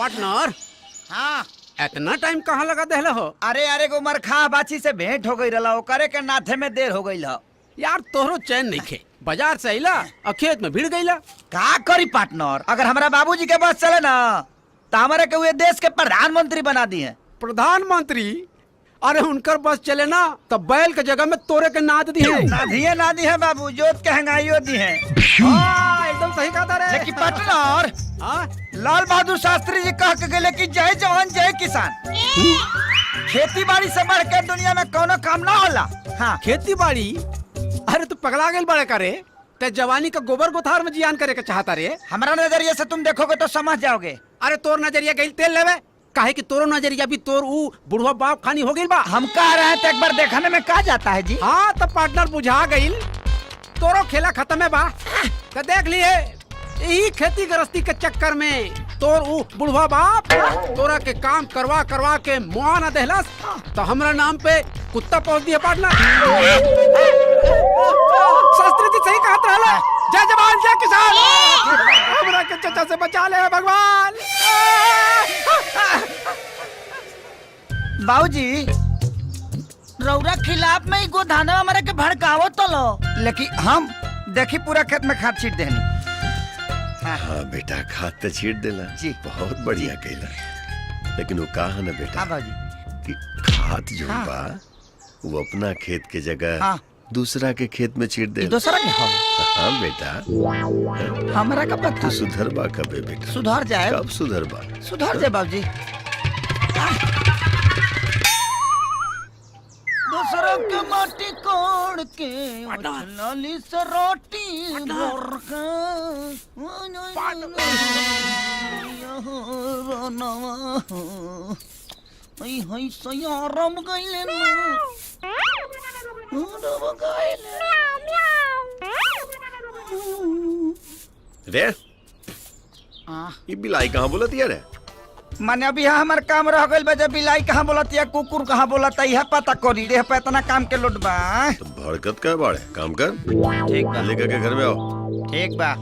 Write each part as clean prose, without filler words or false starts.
Partner. हाँ इतना time कहाँ लगा देहले हो? अरे उमर खा बाची से भेंट हो गई रहा ओकरे के नाथे में देर हो गई। यार तोहरो चैन नहीं खे, बाजार से अइला और खेत में भीड़ गईला। का करी पार्टनर, अगर हमारा बाबूजी के बस चले ना तो हमारे के हुए देश के प्रधानमंत्री बना दिए। प्रधानमंत्री? अरे उनकर बस चले ना तो बैल के जगह में तोरे के नाद दी है। ना दी है बाबू, जोत के हंगाइयो दी है। एकदम सही कहा रे। लेकिन पार्टनर लाल बहादुर शास्त्री जी कह के गए कि जय जवान जय किसान। खेती बाड़ी से बढ़ के दुनिया में कोनो काम ना होला। हाँ खेती बाड़ी? अरे तू पगला गए बड़े करे ते जवानी का गोबर गोथार में जियान करे के चाहता रे। हमारा नजरिए से तुम देखोगे तो समझ जाओगे। अरे तोर नजरिया गई तेल लेवे काहे कि तोरो नजरिया भी तोर बुढ़वा बाप खानी हो गई बा। हम कह रहे हैं तो एक बार देखने में कहा जाता है जी। हाँ तो पार्टनर बुझा गई तोरो खेला खत्म है बा। तो देख लिए यही खेती गृहस्थी के चक्कर में तोर बुढ़वा बाप तोरा के काम करवा करवा के मुआ न देहलस तो हमरा नाम पे कुत्ता पहुंच दिया। पार्टनर शास्त्री जी सही कहत रहला, जय जवान जय किसान। हमरा के चचा से बचा ले भगवान। बाबूजी रौरा खिलाफ में गोधाना हमारे के भड़कावो तो लो, लेकिन हम देखी पूरा खेत में खाद छीट देनी। हाँ बेटा खाद तो छीट देला जी, बहुत बढ़िया कहला। लेकिन वो कहा ना बेटा कि खाद जो बा वो अपना खेत के जगह दूसरा के खेत में छीट दे। दूसरा के? हाँ बेटा हमारा का पता। तू सुधरबा कबे बेटा? सुधर जाए। कब सुधरबा? सुधर जाए बाबूजी। दूसरों के माटी कोड़ के लाली से रोटी सयारम गइले रे ये बिलाई कहाँ बोलती है रे? माने अभी यहाँ हमार काम रह गइल बा। बिलाई कहाँ बोलती है, कुकुर कहाँ बोलता है, पता करी रे पे इतना काम के लोट बा। तो भड़कत का बाड़े काम कर। ठीक बा, लेकर के घर में आओ। ठीक बा।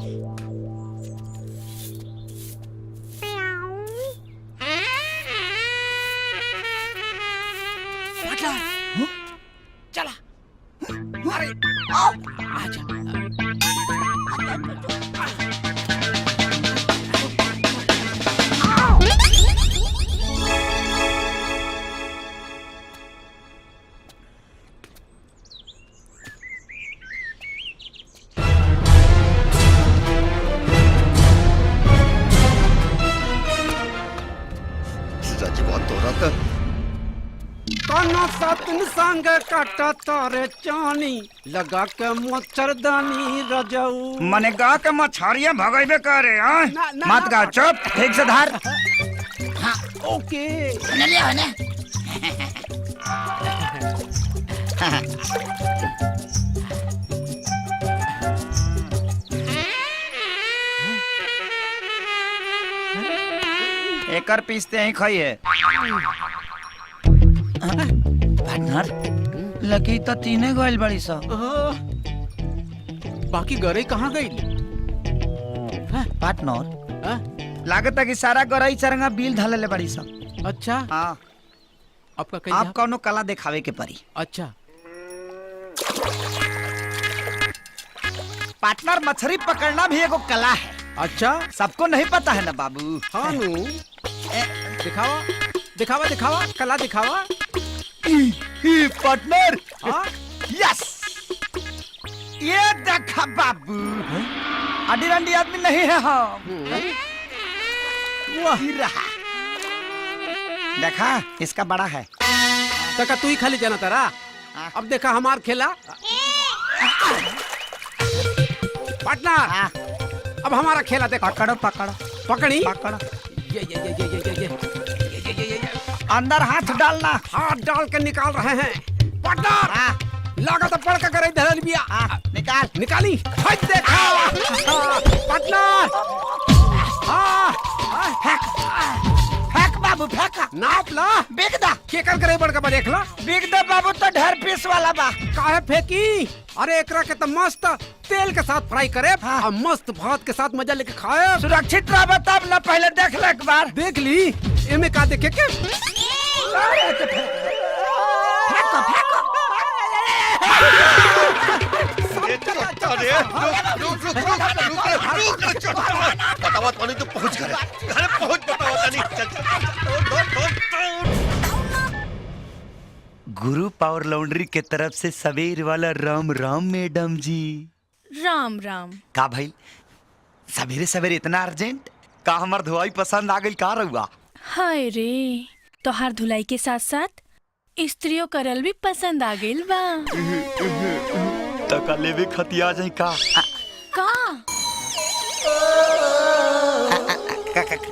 चला अरे आजा। काना सातन संग काटा तारे चानी लगा के मच्छरदानी रजऊ। मने गा के मछरिया भगाइबे करे। मत गा, चुप ठीक से धार। हाँ ओके लिया ने। एकर पीसते ही खाई है। पार्टनर लकी तो तीने गोइल बड़ी सा। बाकी गरे कहाँ गई? पार्टनर लागत है कि सारा गरई चरंगा बिल ढाले ले बड़ी सा। अच्छा हाँ आपका आप कौनो कला दिखावे के परी। अच्छा पार्टनर मछली पकड़ना भी एगो कला है। अच्छा सबको नहीं पता है ना बाबू। हाँ दिखावा दिखावा दिखावा कला दिखावा। पार्टनर यस ये देखा बाबू अडी रंडी आदमी नहीं है हम। रहा देखा इसका बड़ा है। तका तू ही खाली जाना तारा। अब देखा हमार खेला। पार्टनर अब हमारा खेला देखो। पकड़ो पकड़ो पकड़ी पकड़ो। ये अंदर हाथ डालना। हाथ डाल के निकाल रहे हैं। पार्टनर लागत पड़ के करे धरल बिया। निकाल निकाली। हट देखा पार्टनर। फेंक फेंक बाबू फेंका नाप ला बिक दा के कर करे बड़का बा देख ला बिक दा बाबू तो ढेर पीस वाला बा काहे फेंकी अरे एकरा के तो मस्त तेल के साथ फ्राई करे हाँ। और मस्त भात के साथ मजा लेके खाए सुरक्षित रह तब ना पहले देख ले एक बार देख ली एमे का देखे के फेंको फेंको अरे बतावा तो नहीं तो पहुंच गए घर पहुंच बतावा नहीं गुरु पावर लॉन्ड्री के तरफ से सवेर वाला राम राम मैडम जी। राम राम। का भाई सवेरे सवेरे इतना अर्जेंट का हमार धुआई पसंद आ गई का रहुआ? हाय रे तोहार धुलाई के साथ साथ स्त्रियों करल भी पसंद आ गइल बा। तका लेवे खतिया जाई का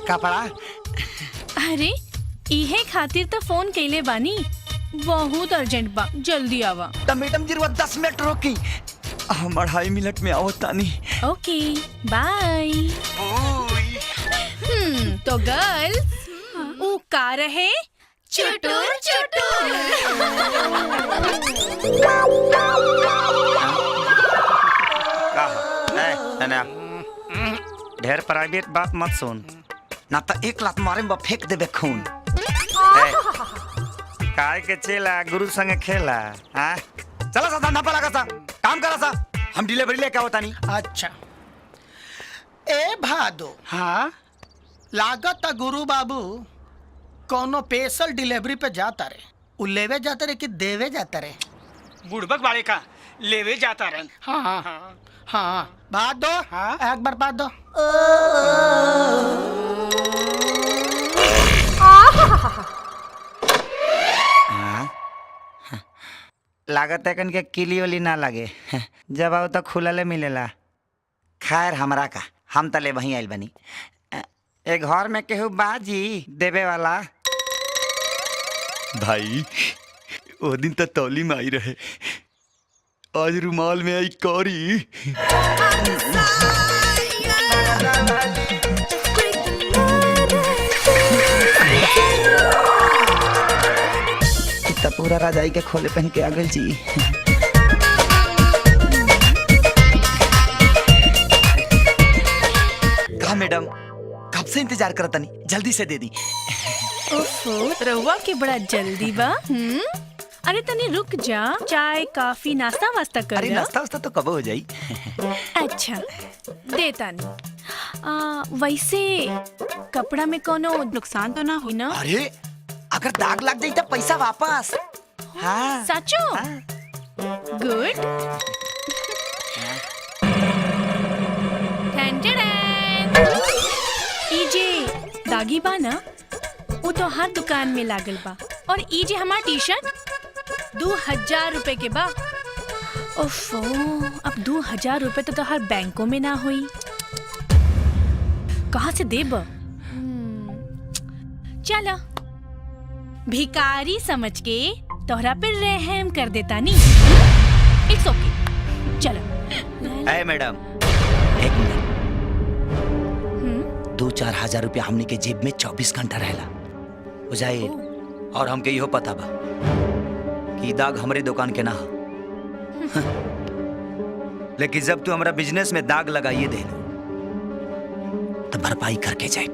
का पड़ा? अरे इहे खातिर तो फोन कइले बानी, बहुत अर्जेंट बा, जल्दी आवा। तो मैडम जी 10 मिनट रोकी, हम 2.5 मिनट में आओ तानी। ओके बाय। तो गर्ल्स ऊ का रहे चुटुर चुटुर। ढेर प्राइवेट बात मत सुन ना तो एक लात मारे में फेंक देबे खून। काय के चेला गुरु संगे खेला हाँ? चला सा धंधा लगा सा काम करा सा, हम डिलीवरी लेके आवता नहीं। अच्छा ए भादो हाँ लागत गुरु बाबू कोनो स्पेशल डिलीवरी पे जाता रे, उ लेवे जाता रे कि देवे जाता रे? बुड़बक वाले का लेवे जाता रहे। हाँ हाँ हाँ हाँ बात दो हाँ? एक बार बात दो। लागत है कन के किली वाली ना लगे, जब आओ तो खुलले मिलेला। खैर हमरा का हम तले वहीं आइल बनी। एक घर में केहू बाजी देवे वाला भाई वो दिन तो तौली में आई रहे, आज रुमाल में आई कौरी। इतना पूरा राजाई के खोले पहन के आ गई जी। कहा मैडम कब से इंतजार करता नहीं, जल्दी से दे दी। ओफो रहुआ के बड़ा जल्दी बा। अरे तनी रुक जा, चाय कॉफी नाश्ता वास्ता कर। अरे नाश्ता वास्ता तो कब हो जाई। अच्छा देता नहीं। वैसे कपड़ा में कोनो नुकसान तो ना हुई ना? अरे अगर दाग लग जाई तो पैसा वापस। हाँ सचो? हाँ। गुड। इजे दागी बा ना, वो तो हर दुकान में लागल बा। और इजे हमार टी शर्ट 2000 रुपए के बा। ओफो अब 2000 रुपए तो हर बैंकों में ना हुई, कहाँ से देब? चला भिकारी समझ के तोहरा पे रहम कर देता नी। इट्स ओके चलो। ए मैडम एक मिनट, 2-4 हजार रुपया हमने के जेब में 24 घंटा रहला हो जाए। और हमके इहो पता बा कि दाग हमरे दुकान के ना हो। लेकिन जब तू हमारा बिजनेस में दाग लगाइए दे तो भरपाई करके जाए।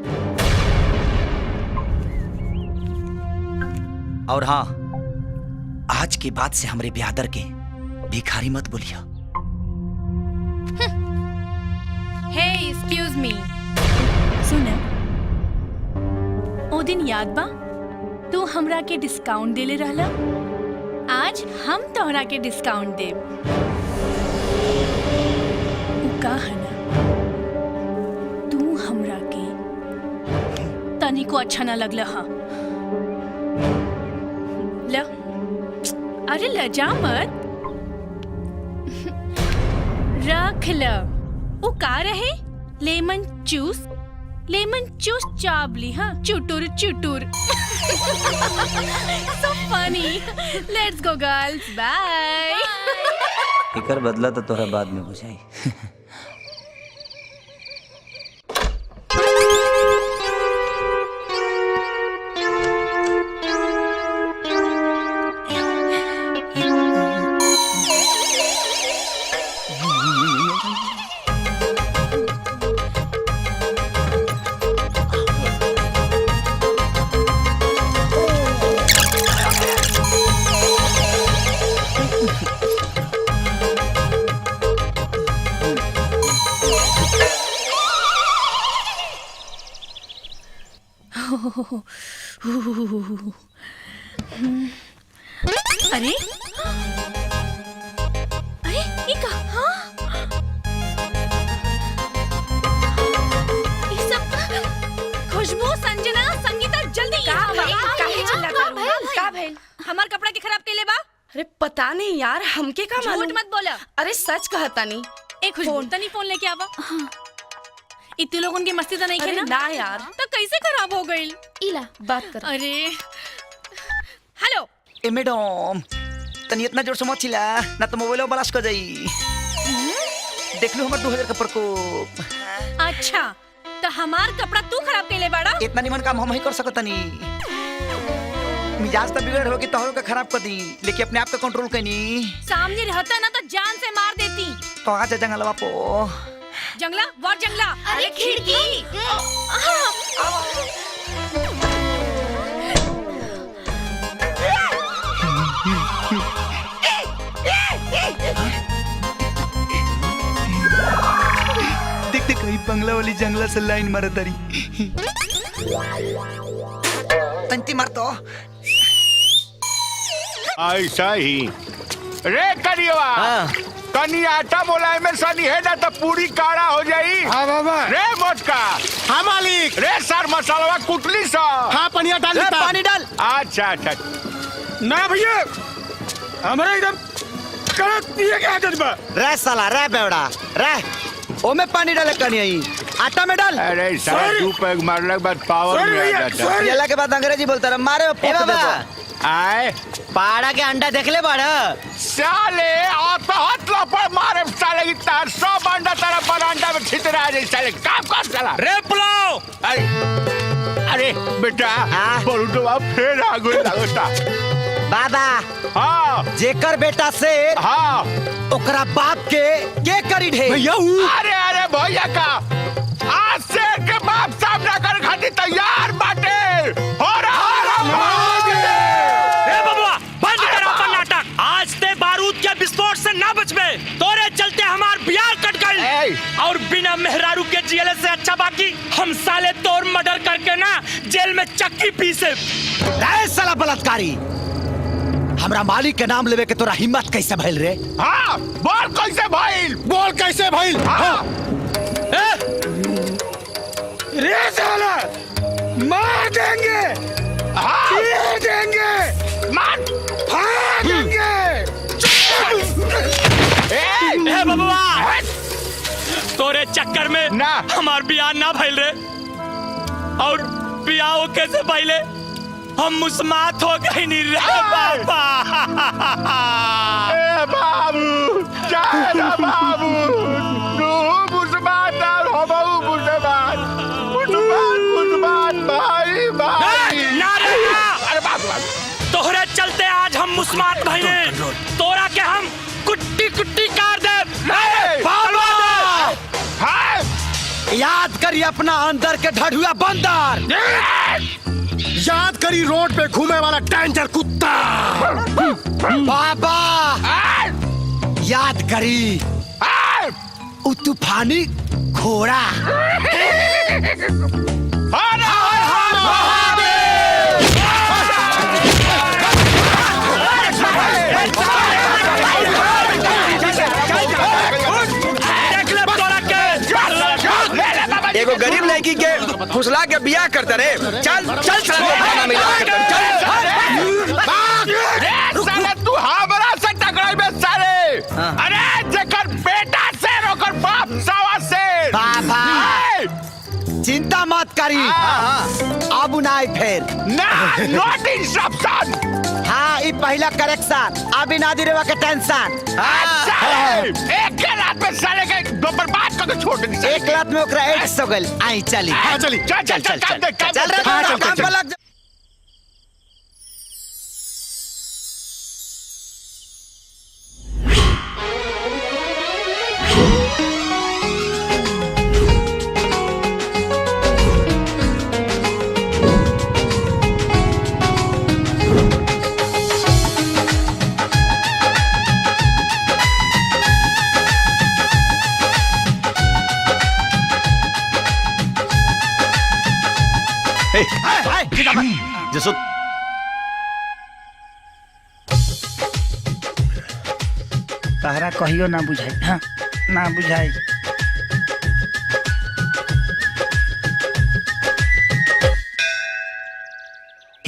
और हाँ आज के बाद से हमरे ब्यादर के भिखारी मत बोलिया। हे एक्सक्यूज मी, सुन ओ दिन याद बा तू हमरा के डिस्काउंट देले रहला? आज हम तोहरा के डिस्काउंट देब। उ का है ना, तू हमरा के तनिको अच्छा ना लगला। हाँ ल, अरे लजा मत, रख ल। वो का रहे? लेमन जूस चाबली। हाँ चुटुर चुटुर। So funny. Let's go girls. Bye. इकर बदला तो तोरा बाद में हो जाए। अरे अरे ये कहाँ? ये सब खुशबू, संजना, संगीता, जल्दी यहाँ का भइल? हमार कपड़ा के खराब कैले बा। अरे पता नहीं यार, हमके का मालूम। झूठ मत बोला। अरे सच कहता नहीं। एक खुशबू तनी फोन लेके आवा। इतने लोगों की मस्ती तो नहीं अरे खेना ना यार, तो कैसे खराब हो गई? इला बात कर। अरे हेलो ए मैडम, तनी इतना जोर से मत चिल्ला ना तो मोबाइल ब्लास्ट कर जाई। देख लो हमर 2000 का प्रकोप। अच्छा तो हमार कपड़ा तू खराब कैले बाड़ा। इतना निमन काम हम ही कर सकत तनी। मिजाज तो बिगड़ हो कि तोहरो का खराब कर दी, लेकिन अपने आप का कंट्रोल कनी। सामने रहता ना तो जान से मार देती। तो आजा जंगलवा पो। जंगला वार जंगला। अरे खिड़की। देख देख कहीं बंगला वाली जंगला से लाइन मारा तारी। तंती मार तो। ऐसा ही रे करियवा। कनी आटा मोलाई में सनी है ना तो पूरी काढ़ा हो जाई। हाँ बाबा। रे मोटका। हाँ मालिक। रे सर मसाला कुटली सा। हाँ पनिया डाल देता। पानी डाल। अच्छा अच्छा। ना भैया हमारा एकदम कड़क पिए के आदत बा। रे साला रे बेवड़ा रे, ओमे पानी डाले कनी आई, आटा में डाल। अरे सर दू पैग मारने के बाद पावर में आ जाता। येला के बाद अंग्रेजी बोलता रहा, मारे बाबा। आए पाड़ा के अंडा देख ले बड़ा साले आता हाथ लपड़ मारे साले की तार 100 अंडा तेरा बरांडा में छितरा जाए साले काम कर साला। रे पुलाव। अरे बेटा बोलू तो आप फिर आगो लगता। बाबा हाँ जेकर बेटा से हाँ ओकरा बाप के करी ढे भैया अरे अरे भैया का आज से के बाप सामना कर खाती तैयार बाटे। हो रहा बंद कर अपन नाटक। आज ते बारूद के विस्फोट से ना बचबे। तोरे चलते हमार बियाह कट गई और बिना मेहरारू के जियले से अच्छा बाकी हम साले तोर मर्डर करके ना जेल में चक्की पीसे। रे साला बलात्कारी, हमरा मालिक के नाम लेवे के तोरा हिम्मत कैसे भइल रे? हाँ बोल कैसे भइल? बोल कैसे भइल? हाँ रे साला मार देंगे। हाँ ये देंगे। मार हाँ देंगे। ए बबुआ तोरे चक्कर में ना हमार बियाह ना भइल रे, और बियाह हो कैसे पहले हम मुस्मात हो गई नहीं रे बाबा। ए बाबू जाए ना बाबू तू मुस्मात हो बाबू मुस्मात भाई भाई ना रे ना। अरे बाबू तोहरे चलते आज हम मुस्मात भइले। तोरा के हम कुट्टी कुट्टी काट दे। बाबा हाँ याद करी अपना अंदर के ढढ़ुआ बंदर। याद करी रोड पे घूमे वाला डेंजर कुत्ता। बाबा याद करी उ तूफानी घोड़ा। एगो गरीब लड़की के फुसला के बियाह करते रे। चल चल खाना मिला साले तू हमरा से टकराई बे साले। अरे जेकर बेटा से रोकर बाप सावा से। बाबा चिंता मत करी, अब नाई फेर ना नॉट इंस्ट्रक्शन। हाँ ई पहला करेक्शन, अभी ना दिरेवा के टेंशन। एक के रात में साले के बर्बाद करके छोड़ दी। एक रात में ओकरा एड्स हो गइल। आई चली। हाँ चली चल चल चल चल चल रे काम पे लग जा। जसो तहरा कहियो ना बुझाई, हाँ ना बुझाई।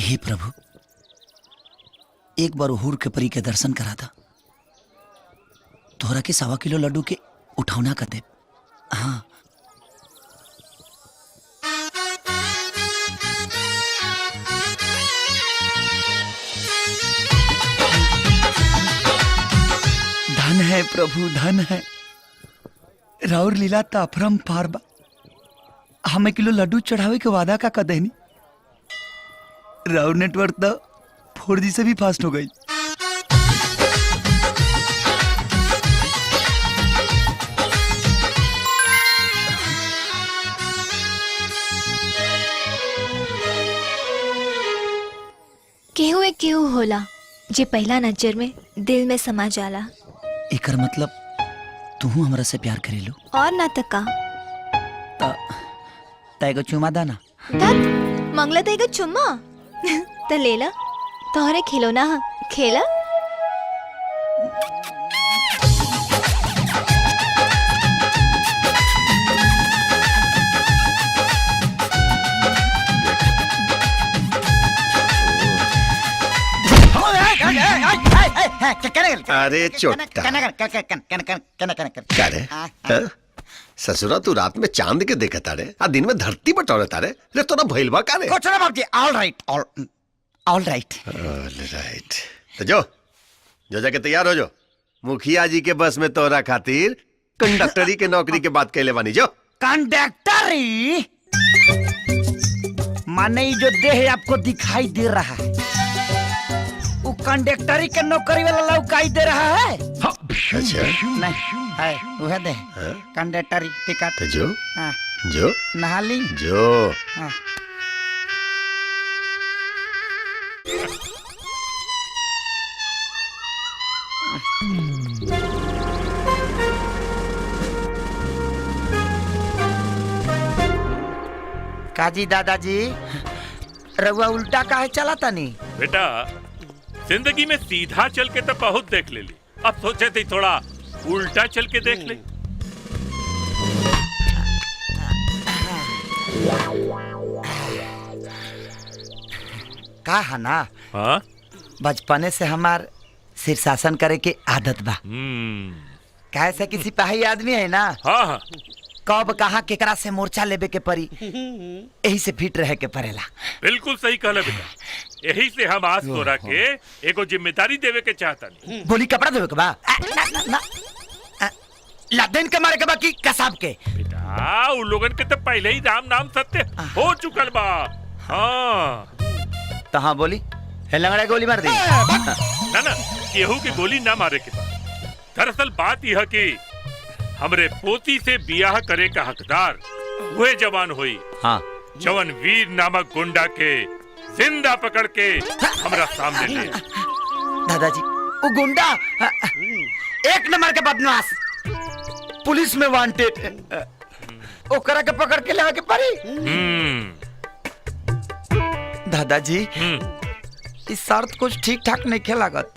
हे प्रभु, एक बार हुर के परी के दर्शन करा था, तोहरा के 1.25 किलो लड्डू के उठौना कर दे। हाँ धन है प्रभु, धन है। राउर लीला ताफरम पार बा। हमें किलो लड्डू चढ़ावे के वादा का कदहनी। राउर नेटवर्क तो 4G से भी फास्ट हो गई। केहू एक केहू होला जे पहला नजर में दिल में समा जाला। एकर मतलब तू हमरा से प्यार करेलू? और ना त का तैगो चुमा दाना। तब मंगला तैगो चुम्मा त लेला, तोहरे खिलौना हा, खेला। अरे चोटा ससुरा तू रात में चांद के देखा तारे आ दिन में धरती बटोरे तारे रे तोरा भइल बा कारे? कुछ ना बाबूजी, ऑल राइट ऑल राइट। तो जो जाके तैयार हो जो। मुखिया जी के बस में तोरा खातिर कंडक्टरी के नौकरी के बात कहले बानी। जो कंडक्टरी माने जो देह आपको दिखाई दे रहा है वो कंडक्टरी के नौकरी वाला लौकाई दे रहा है। अच्छा नहीं है वह दे कंडक्टरी टिकट। तो जो हाँ। जो नहा ली जो हाँ। काजी दादाजी रउआ उल्टा काहे चला तनी? बेटा जिंदगी में सीधा चल के तो बहुत देख ले ली, अब सोचे थे थोड़ा उल्टा चल के देख ले। का है ना, हाँ बचपने से हमार शीर्षासन करे के आदत बा। काहे से कि सिपाही आदमी है ना। हाँ हाँ। कब कहाँ केकरा से मोर्चा लेबे के परी, यही से फिट रहे के पड़ेला। बिल्कुल सही कहला बेटा, यही से हम आज तोरा के एगो जिम्मेदारी देवे के चाहता नहीं। बोली कपड़ा देवे के बा लादेन के मारे के बा की कसाब के? बेटा उन लोगन के तो पहले ही राम नाम सत्य हो चुकल बा। हाँ तो हाँ बोली लंगड़ा गोली मार दी ना ना, केहू की गोली ना मारे के बा। दरअसल बात यह कि हमरे पोती से बियाह करे का हकदार वह जवान हुई। हाँ। जवन वीर नामक गुंडा के जिंदा पकड़ के हमरा सामने ले। दादाजी वो गुंडा एक नंबर के बदमाश, पुलिस में वांटेड, ओकरा के पकड़ के लेवा के पड़ी। दादाजी इस शर्त कुछ ठीक ठाक नहीं खेलागत।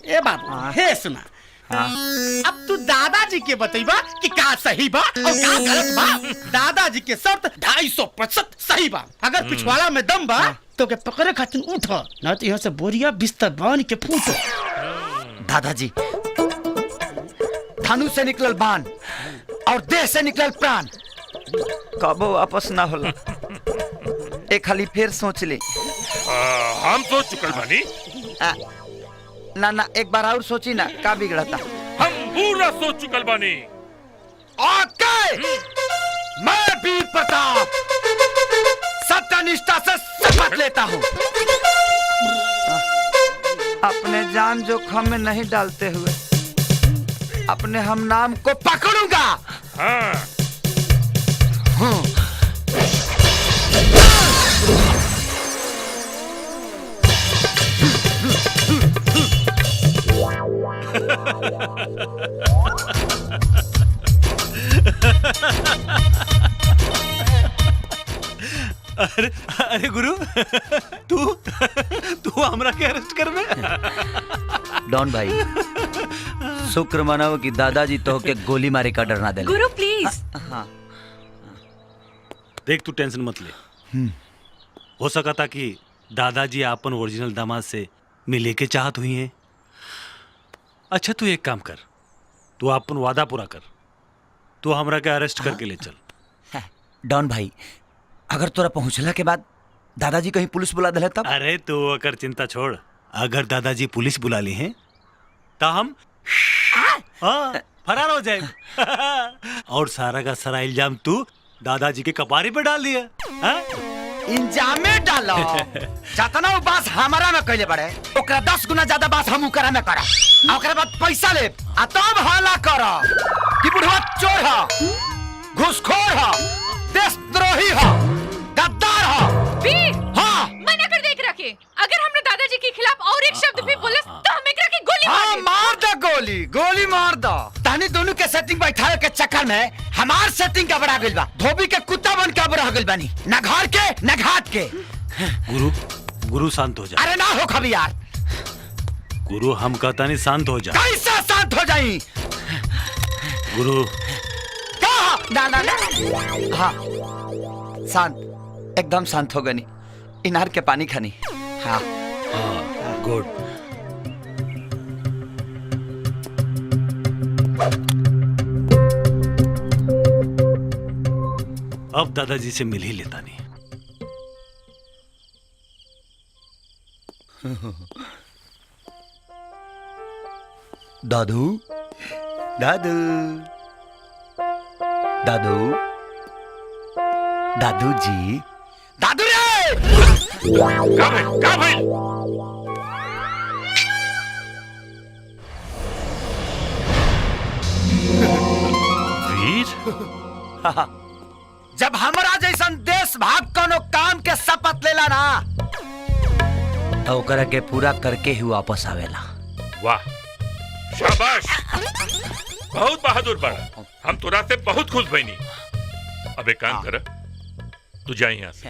ए बाबू हे सुना, अब तू दादाजी के बतईबा कि का सही बा और का गलत बा। दादाजी के शर्त 250% सही बा। अगर पिछवाड़ा में दम बा तो के पकड़े खातिर उठो, न तो यहाँ से बोरिया बिस्तर बांध के फूटो। दादाजी धनु से निकलल बाण और देह से निकलल प्राण कबो वापस ना होला। एक खाली फिर सोच ले। हम सोच चुकल बानी। ना ना एक बार और सोची ना, का बिगड़ता? हम पूरा सोच चुकल बानी। ओके मैं वीर प्रताप सत्यनिष्ठा से शपथ लेता हूँ, अपने जान जोखिम में नहीं डालते हुए अपने हम नाम को पकड़ूंगा। हाँ। अरे अरे गुरु तू तू हमरा के अरेस्ट कर में। डॉन भाई शुक्र मनाओ कि दादाजी तो के गोली मारे का डर ना दे। गुरु प्लीज। हाँ देख तू टेंशन मत ले। हो सका था कि दादाजी आपन ओरिजिनल दामाद से मिले के चाहत हुई हैं। अच्छा तू एक काम कर, तू अपन वादा पूरा कर, तू हमरा के अरेस्ट करके ले चल। डॉन भाई अगर तोरा पहुंचला के बाद दादाजी कहीं पुलिस बुला दे तब? अरे तू अगर चिंता छोड़, अगर दादाजी पुलिस बुला ली हैं तो हम हाँ फरार हो जाए और सारा का सारा इल्जाम तू दादाजी के कपारे पे डाल दिया। हाँ? इंजामे डालो जतना बास हमारा में कहले बड़े ओकरा 10 गुना ज्यादा बास हम ओकरा में करा आ ओकरा बाद पैसा ले आ तब हाला करा कि बुढ़वा चोर ह घूसखोर ह देशद्रोही ह गद्दार ह। वीर हाँ मना कर देख रखे, अगर हमने दादाजी के खिलाफ और एक शब्द भी बोले तो हम एकरा की गोली हाँ मार दो गोली मार दो। तहनी दोनों के सेटिंग बैठाए के चक्कर में हमार सेटिंग का बड़ा गइल बा। धोबी के कुत्ता बन के बड़ा गइल बानी, ना घर के ना घाट के। गुरु शांत हो जा। अरे ना हो कभी यार। गुरु हम कहता नहीं शांत हो जा। कैसा शांत हो जाई? गुरु ना ना ना हाँ शांत, एकदम शांत हो गनी। इनार के पानी खानी। हाँ गुड। अब दादाजी से मिल ही लेता नहीं। दादू दादू दादू दादू जी। दादू रे का भाई जब हमरा जैसन देश भाग कोनो काम के शपथ लेला ना तो ओकरा के पूरा करके ही वापस आवेला। वाह शाबाश, बहुत बहादुर बड़ा। हम तोरा से बहुत खुश भइनी। अब एक काम कर, तू जा यहाँ से,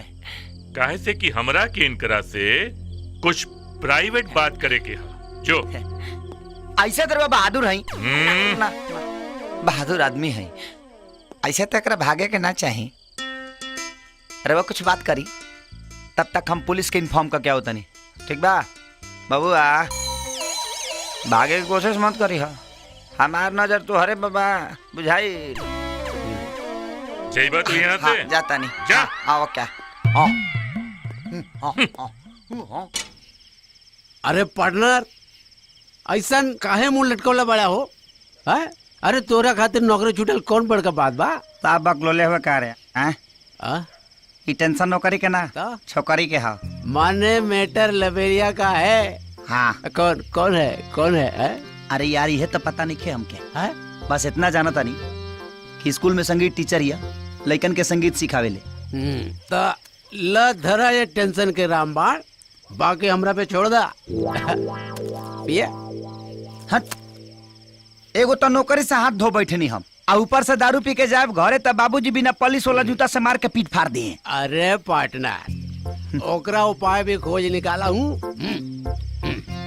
काहे से कि हमरा के इनकरा से कुछ प्राइवेट बात करे के है। जो ऐसे तरह बहादुर है ना, बहादुर आदमी है ऐसे तक भागे के ना चाहिए। अरे वो कुछ बात करी तब तक हम पुलिस के इन्फॉर्म का क्या होता नहीं। ठीक बा बबुआ, भागे की कोशिश मत करी हा। हमार नजर तो हरे बाबा बुझाई। जाइबा तू यहाँ से? हाँ, जाता नहीं जा। आओ क्या अरे पार्टनर ऐसा काहे मुंह लटकौला बड़ा हो है? अरे तोरा खातिर नौकरी छूटल कौन बड़का बात बा? साहब बकलोले हुए का रे हैं? ई टेंशन नौकरी के ना छोकरी के हा। माने मैटर लबेरिया का है। हाँ कौन कौन है? अरे यार ये तो पता नहीं खे हमके है? बस इतना जाना था नहीं कि स्कूल में संगीत टीचर या लइकन के संगीत सिखावेले। तो ल धरा ये टेंशन के रामबाण, बाकी हमरा पे छोड़ दा। पिया हट, एगो तो नौकरी से हाथ धो बैठनी हम, आ ऊपर से दारू पी के जाए घरे तब बाबूजी बिना पॉलिश वाला जूता से मार के पीट फाड़ दिए। अरे पार्टनर ओकरा उपाय भी खोज निकाला हूँ।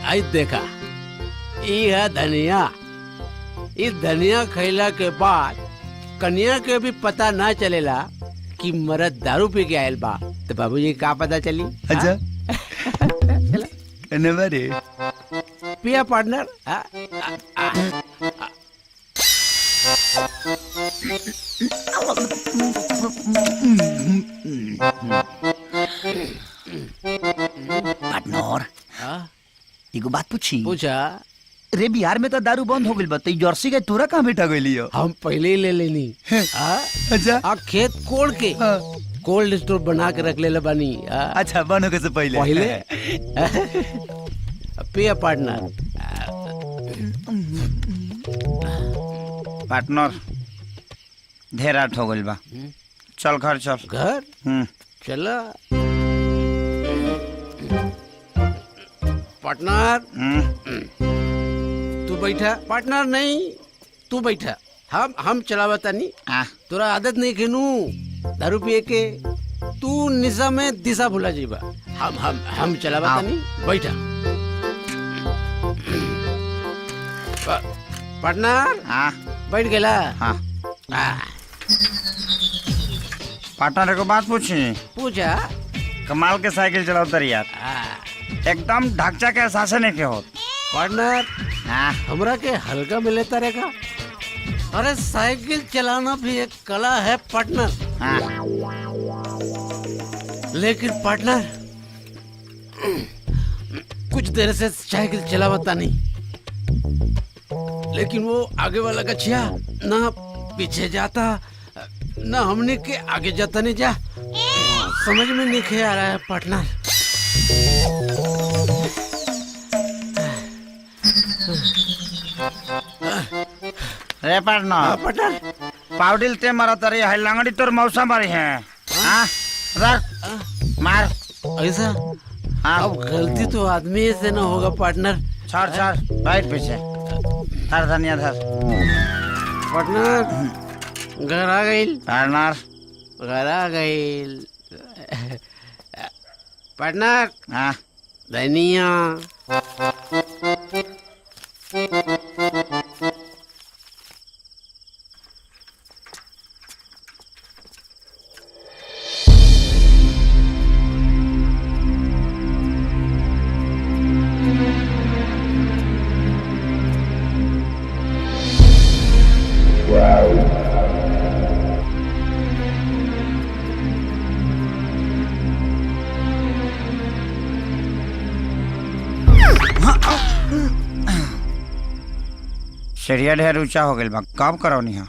आई देखा ई है धनिया। इस धनिया खैला के बाद कन्या के भी पता ना चलेला कि मर्द दारू पी के आयल बा, तो बाबूजी का पता चली? अच्छा रे पिया पार्टनर। पार्टनर एगो बात पूछी? पूछा। रे बिहार में तो दारू बंद हो गई बा, जर्सी के तोरा कहाँ बैठा गई? हम पहले ही ले लेनी। अच्छा खेत कोड़ के कोल्ड स्टोर बना के रख ले बानी। अच्छा बनो के से पहले पिया पार्टनर। पार्टनर ढेर रात हो गई बा, चल घर चल। घर चला पार्टनर। तू बैठा। पार्टनर नहीं तू बैठा। हम चलावता नहीं। तोरा आदत नहीं खेनू दारू पिए के। तू निशा में दिशा भुला जीबा। हम चला बता नहीं बैठा। पार्टनर हाँ बैठ गेला। हाँ पार्टनर को बात पूछी। पूछा। कमाल के साइकिल चलाओ तरी यार, एकदम ढांचा के एहसास नहीं के हो। पार्टनर हाँ हमरा के हल्का मिले तारे का। अरे साइकिल चलाना भी एक कला है पार्टनर। हाँ लेकिन पार्टनर कुछ देर से साइकिल चला बता नहीं, लेकिन वो आगे वाला गछिया ना पीछे जाता ना हमने के आगे जाता नहीं जा। समझ में नहीं आ रहा है पार्टनर। रे पार्टनर पाउडिल ते मारा तरी है लंगड़ी तोर मौसा मारी है। हाँ रख मार ऐसा। हाँ अब गलती तो आदमी से ना होगा पार्टनर। छोड़ छोड़ बैठ पीछे धर धनिया धर। पार्टनर घर आ गई। पार्टनर घर आ गई। पार्टनर हाँ धनिया। सीढ़िया ढेर ऊंचा हो गई बा, कब करौनी है।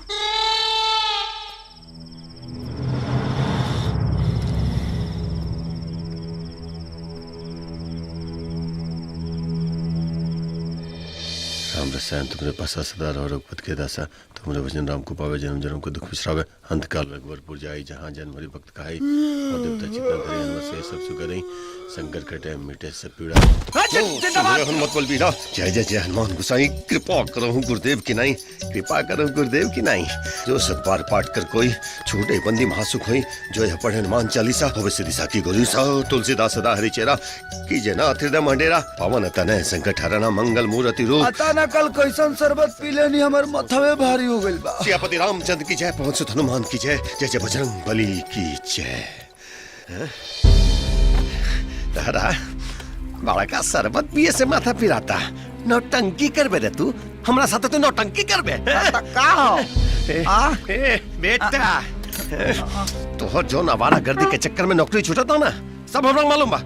राम रसायन तुमरे पासा सदा रहो रघुपत के दासा। तुमरे वचन राम को पावे जन्म जन्म को दुख बिसरावे। अंत काल रघुवर जाई जहाँ जन्म हरि भक्त कहाई। और देवता चित्ता धरे हनुमत से सब सुगरई। संकट कटे मिटे सब पीड़ा। हनुमत बल बीरा। जय जय जय हनुमान गोसाई। कृपा करहु गुरुदेव की नाई। कृपा करहु गुरुदेव की नाई। जो सब पार पाठ कर कोई छूटे बंदी महासुख होई। जो यह पढ़े हनुमान चालीसा होवे सिद्धि साखी गोरी सा। तुलसीदास सदा हरि चेरा की जना हृदय मंडेरा। पवन तनय संकट हरना मंगल मूर्ति रूप। पता न कल कैसन शरबत पी लेनी हमर मथवे भारी हो गइल बा। सियापति रामचंद्र की जय। पवन सुत हनुमान की जय। जय जय बजरंग बली की जय। तारा बड़ा का शरबत पिए से माथा पिराता। नौटंकी करबे रे तू। हमरा साथ तो नौटंकी करबे। का हो बेटा तोहर जो नवारा गर्दी के चक्कर में नौकरी छूटता ना, सब हमरा मालूम बा।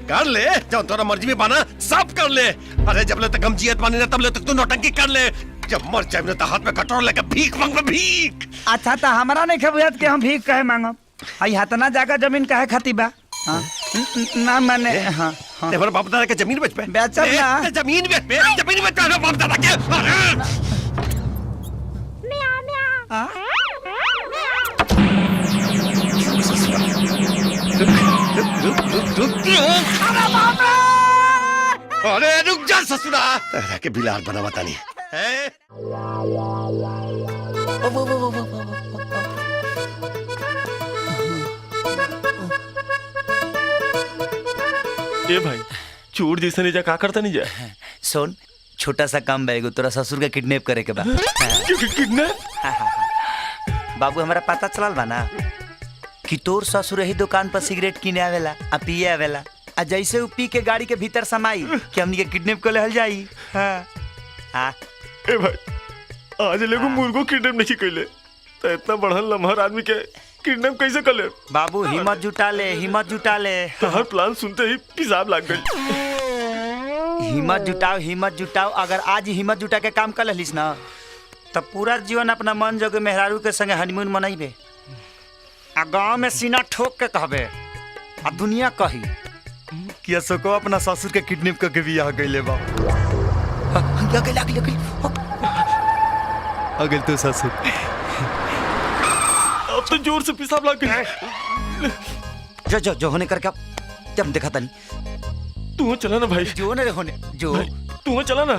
कर ले जब तोरा मर्जी में बाना सब कर ले। अरे जब ले तक हम जियत बानी ना तब ले तक तू नौटंकी कर ले। जब मर जाए ना तो हाथ में कटोरा लेकर भीख मांगबे भीख। अच्छा तो हमारा नहीं खबुआत के हम भीख कहे मांगब। आई हाथना जाकर जमीन काहे खाती बा। हाँ ना मैंने हाँ तेरे बाप दादा के जमीन बेच पे। बेचब ना जमीन बेच पे। जमीन बेच पे बाप दादा के। अरे रुक जा ससुरा। तेरा के बिलाल बना बता नहीं। ए भाई चोर जैसे नहीं जा का करता नहीं जा। सुन छोटा सा काम बैगो तोरा ससुर का किडनैप करे के बा। किडनैप? बाबू हमारा पता चलल बा ना कि तोर ससुर ही दुकान पर सिगरेट किने आवेला आ पिए आवेला। आ जैसे वो पी के गाड़ी के भीतर समाई कि हमनी के किडनैप कर लेहल जाई। हाँ हाँ ए भाई आज लेगो मुर्गो किडनैप नहीं कइले तो इतना बढ़ल लम्हर आदमी के किडनैप कैसे कर ले। बाबू हिम्मत जुटा ले हिम्मत जुटा ले। हर प्लान सुनते ही पिसाब लग गई। हिम्मत जुटाओ। अगर आज हिम्मत जुटा के काम कर लेलिस ना तब पूरा जीवन अपना मन जोगे मेहरारू के संगे हनीमून मनाइबे। आ गांव में सीना ठोक के कहबे आ दुनिया कही कि अशोको अपना ससुर के किडनैप करके बियाह गइले बा। अगल तो ससुर अब तो जोर से पिसाब लग गई। जो होने करके जब देखा तनी तू चला ना भाई। जो न होने जो तू चला ना।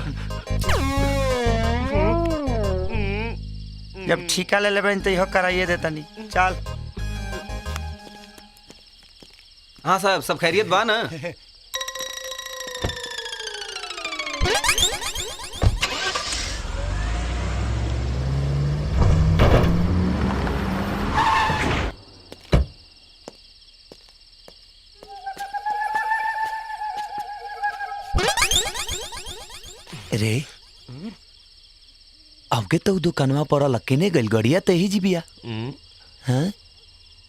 जब ठीका ले लेबे तो इहो कराइए देता नहीं। चल हाँ साहब, सब खैरियत बा ना? रे अबके तो दुकानवा पर लक्कीने गइल गड़िया ते ही जीबिया। हाँ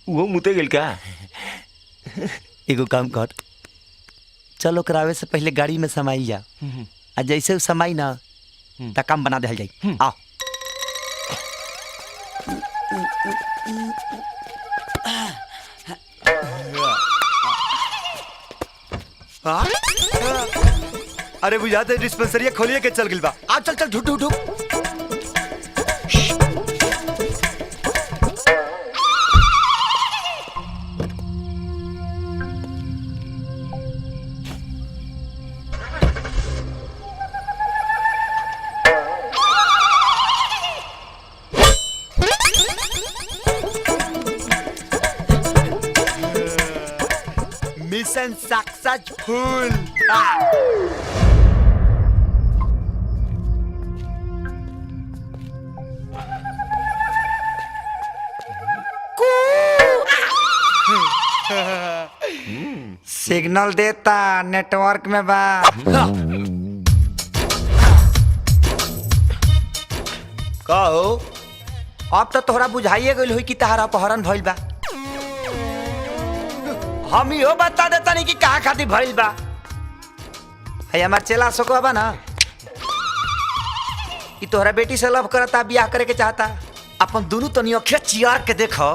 वो मुते गेल का? एगो काम कर, चलो करावे से पहले गाड़ी में समाई जा, आ जैसे समाई ना त काम बना दे जाई। आओ अरे बुझाते डिस्पेंसरी खोलिए के चल गिल बा। आ चल चल ढूंढ ढूंढ। Mission successful. सिग्नल देता नेटवर्क में बा। कहो अब तो तोहरा बुझाइए गइल होई कि तहरा अपहरण भइल बा। हम इहो बता देता नहीं कि कहाँ खातिर भइल बा। है हमार चेला सोको बा ना कि तोहरा बेटी से लव करता, ब्याह करे के चाहता। अपन दोनों तनी अखिया चियार के देखो,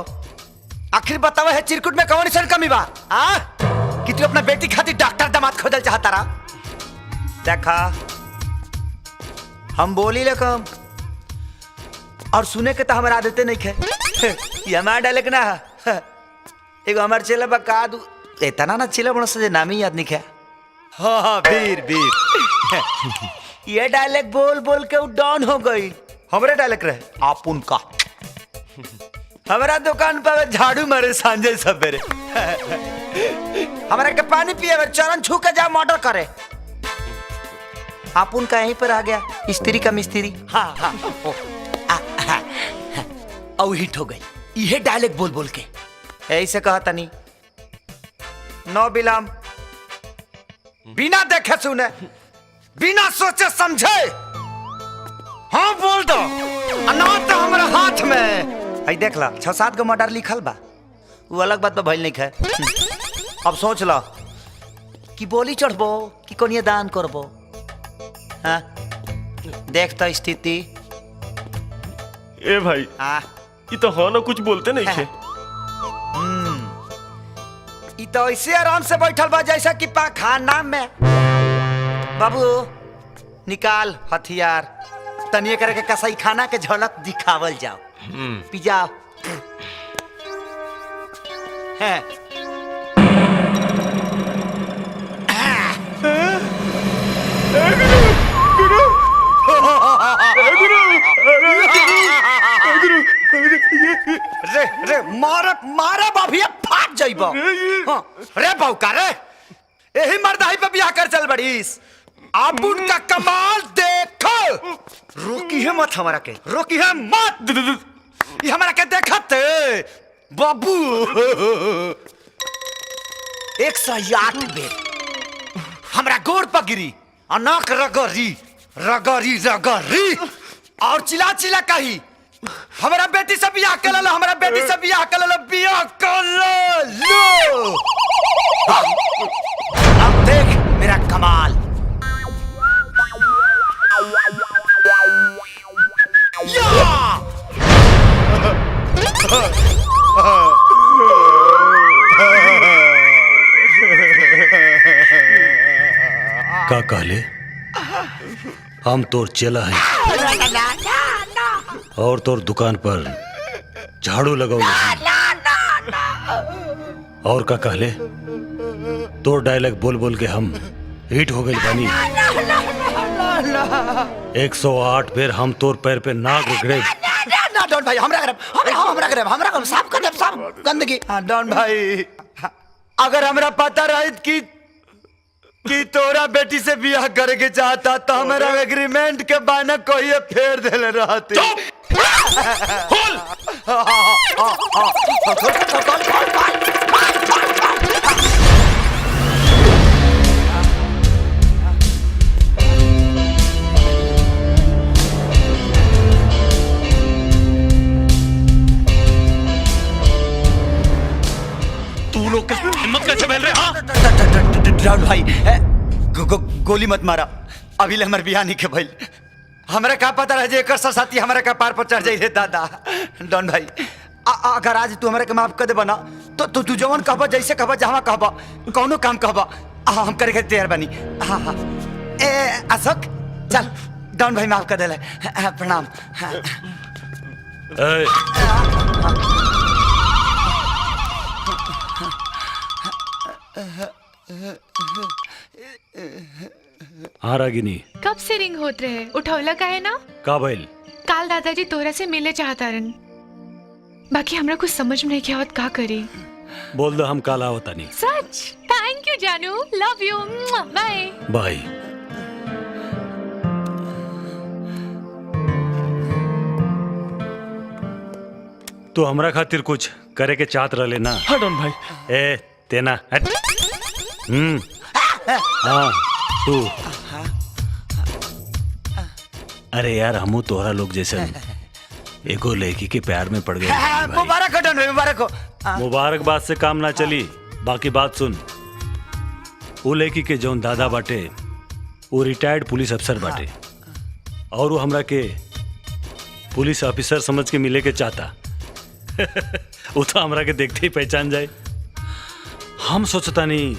आखिर बतावा है चिरकुट में कौन सी कमी बा कि तू अपना बेटी खातिर डॉक्टर दामाद खोजल चाहता रहा। देखा हम बोली ले कम और सुने के तो हमारा आदतें नहीं खे। ये हमारा डायलॉग ना एगो हमार चेला बका दू इतना ना चेला बनो से नाम ही याद नहीं खे। हाँ वीर वीर ये डायलॉग बोल बोल के डाउन हो गई। हमारे डायलॉग रहे आप उनका हमारा दुकान पर झाड़ू मारे सांझे सवेरे, हमारा के पानी पिए चरण छू के जा मर्डर करे। आप उनका यहीं पर आ गया स्त्री का मिस्त्री। हाँ हाँ और हिट हो गई ये डायलॉग बोल बोल के। ऐसे कहा तनी नो बिलाम, बिना देखे सुने बिना सोचे समझे हाँ बोल दो, ना तो हमारे हाथ में। आई देख ला 6-7 गो मर्डर लिखल बा, वो अलग बात भइल नहीं है। अब सोच ला कि बोली चढ़बो कि कोनिया दान करबो। हाँ देख तो स्थिति। ए भाई ये तो हाँ ना कुछ बोलते नहीं थे। ये तो ऐसे आराम से बैठल बा जैसा कि खाना में। बाबू निकाल हथियार, तनिए करके कसाई खाना के झलक दिखावल जाओ। पिज्जा है रे रे मारे मारे बाभिया फाट जाइबो। हाँ, रे बौका रे यही मर्दाही पे ब्याह कर चल बड़ीस। आप उनका कमाल देखो। रोकी है मत हमारा के, रोकी है मत। ये हमारा के देखत बाबू 108 बेर हमरा गोड़ पर गिरी, अनाक रगरी रगरी रगरी और चिल्ला चिल्ला कही हमारा बेटी से बियाह कर लो, हमारा बेटी से बियाह कर लो, बियाह कर लो। अब देख मेरा कमाल। का कहले हम तोर चेला है और तोर दुकान पर झाड़ू लगाओ। और का कहले तोर डायलॉग बोल बोल के हम हिट हो गए बानी। 108 बेर हम तोर पैर पे नाक रगड़े। डॉन भाई हमरा साफ कर दे, साफ गंदगी। डॉन भाई अगर हमरा पता रहित कि तोरा बेटी से बियाह करे के चाहता तो हमारा एग्रीमेंट के बाना कोई फेर देले रहती। तू लोग हिम्मत कैसे फैल रहे? राहुल भाई गोली मत मारा, अभी ले हमारे बियाह नहीं के भइल। हमरा का पता रहे जे एकर साथी हमरा का पार पर चढ़ जाई रे दादा। डॉन भाई अगर आज तू हमरा के माफ कर देबा ना तो तू जवन कहबा, जैसे कहबा, जहां कहबा, कौनो काम कहबा, हम करे के तैयार बनी। हां हां ए अशोक चल, डॉन भाई माफ कर देले, प्रणाम। हाँ रागिनी, कब से रिंग होत रहे, उठौला का है ना? का भइल? काल दादाजी तोरा से मिले चाहता रन, बाकी हमरा कुछ समझ में नहीं क्या होत, का करी। बोल दो हम काल आवता नहीं। सच? थैंक यू जानू, लव यू, बाय बाय। तो हमरा खातिर कुछ करे के चाहत रहे ना? हाँ डॉन भाई। ए तेना हट। हाँ तू। अरे यार हमू तोहरा लोग जैसे एगो लड़की के प्यार में पड़ गए। मुबारक हो डॉन भाई, मुबारक हो। मुबारकबाद से काम ना चली, बाकी बात सुन। वो लड़की के जौन दादा बाटे वो रिटायर्ड पुलिस अफसर बाटे और वो हमरा के पुलिस ऑफिसर समझ के मिले के चाहता। वो तो हमरा के देखते ही पहचान जाए। हम सोचता नहीं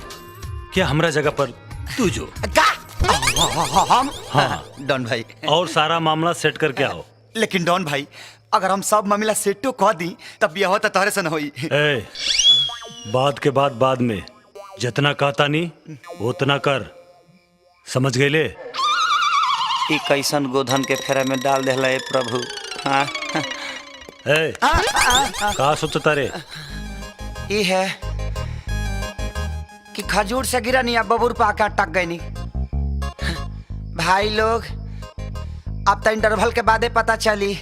क्या हमरा जगह पर तू जो हम हाँ डॉन भाई और सारा मामला सेट करके आओ। लेकिन डॉन भाई अगर हम सब मामला सेटो कह दी तब यह होता तोहरे से न होई। ए, बात के बाद में जितना कहता नहीं उतना कर, समझ गए ले? ई कैसन गोधन के फेरा में डाल देला है प्रभु। हाँ ए, का सोचता रे? ई है कि खजूर से गिरा नहीं, अब बबूर पर आकर अटक गई नहीं। भाई लोग अब तो इंटरवल के बादे पता चली